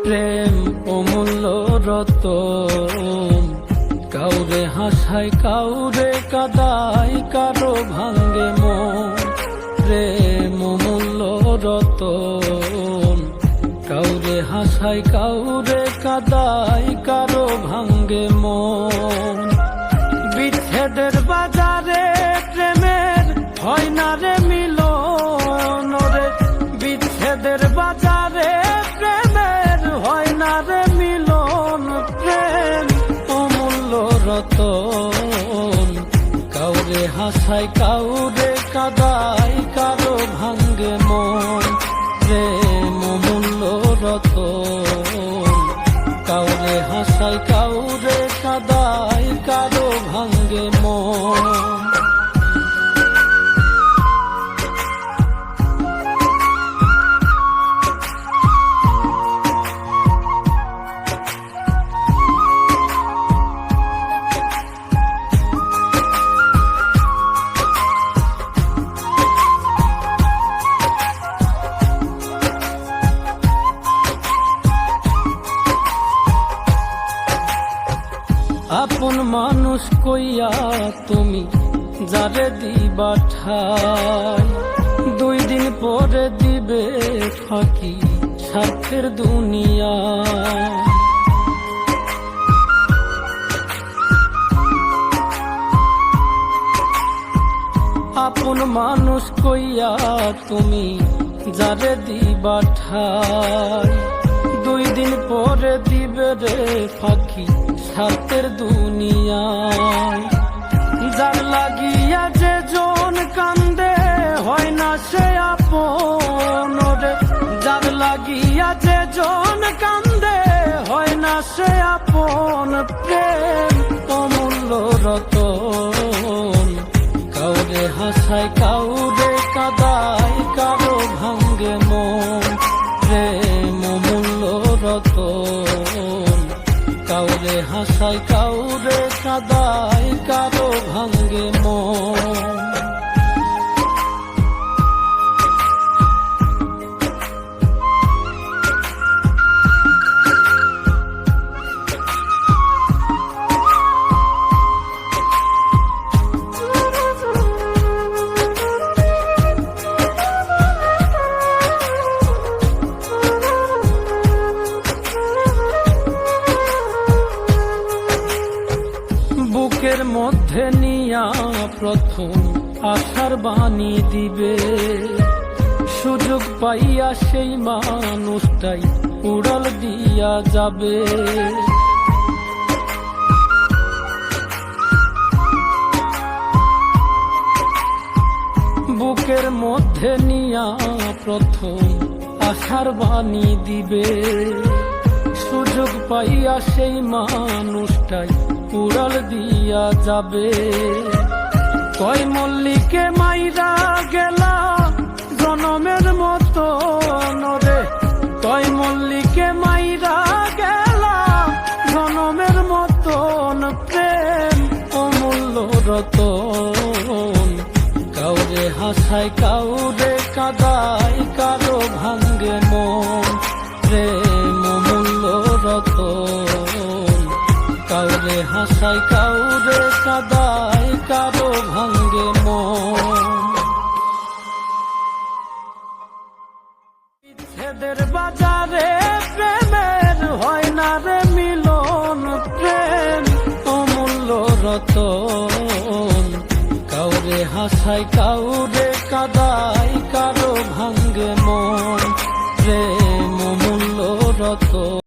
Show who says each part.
Speaker 1: প্রেম অমূল্য রতন, কাউরে হাসায় কাউরে কাদায়, কারো ভাঙ্গে মন। প্রেম অমূল্য রতন, কাউরে হাসায় কাউরে কাদায়, কারো ভাঙ্গে মন। বিচ্ছেদের বাজারে প্রেমের হয় না রে মিলন রে, বিচ্ছেদের বাজারে প্রেমের হয় না রে মিলন। প্রেম অমূল্য রতন, কাউরে হাসায় কাউরে কাদায়, কারো ভাঙ্গে মন। প্রেম অমূল্য রতন, কাউরে হাসায় কাউরে কাদায়, কারো ভাঙ্গে মন। আপন মানুষ কইয়া তুমি যারে দিবা ঠাই, 2 দিন পরে দিবে ফাঁকি স্বার্থের দুনিয়া। আপন মানুষ কইয়া তুমি যারে দিবা ঠাই, 2 দিন পরে দিবে রে ফাঁকি স্বার্থের দুনিয়ায়। যার লাগিয়া যে জন কান্দে হয় না সে আপন রে, যার লাগিয়া যে জন কান্দে হয় না সে আপন। প্রেম অমূল্য রতন, কাউরে হাসায় কাউরে কাদায়, কারো ভাঙ্গে মন। প্রেম অমূল্য রতন, কাউরে হাসায় কাউরে কাদায়, কারো ভাঙ্গে মন। বুকের মধ্যে নিয়া প্রথম আশার বাণী দিবে, সুযোগ পাইয়া সেই মানুষটাই উড়াল দিয়া যাবে। বুকের মধ্যে নিয়া প্রথম আশার বাণী দিবে, সুযোগ পাইয়া সেই মানুষটাই উড়াল দিয়া যাবে। কয় মল্লিকে মাইরা গেলা জনমের মতো রে, কয় মল্লিকে মাইরা গেলা জনমের মতন। প্রেম অমূল্য রতন, কাউরে হাসায় কাউরে কাদায়, কারো ভাঙ্গে মন। প্রেম অমূল্য রতন, কাউরে হাসায় কাউরে কাদায়, কারো ভাঙ্গে মন। বিচ্ছেদের বাজারে প্রেমের হয় না রে মিলন। প্রেম অমূল্য রতন, কাউরে হাসায় কাউরে কাদায়, কারো ভাঙ্গে মন। প্রেম অমূল্য রতন।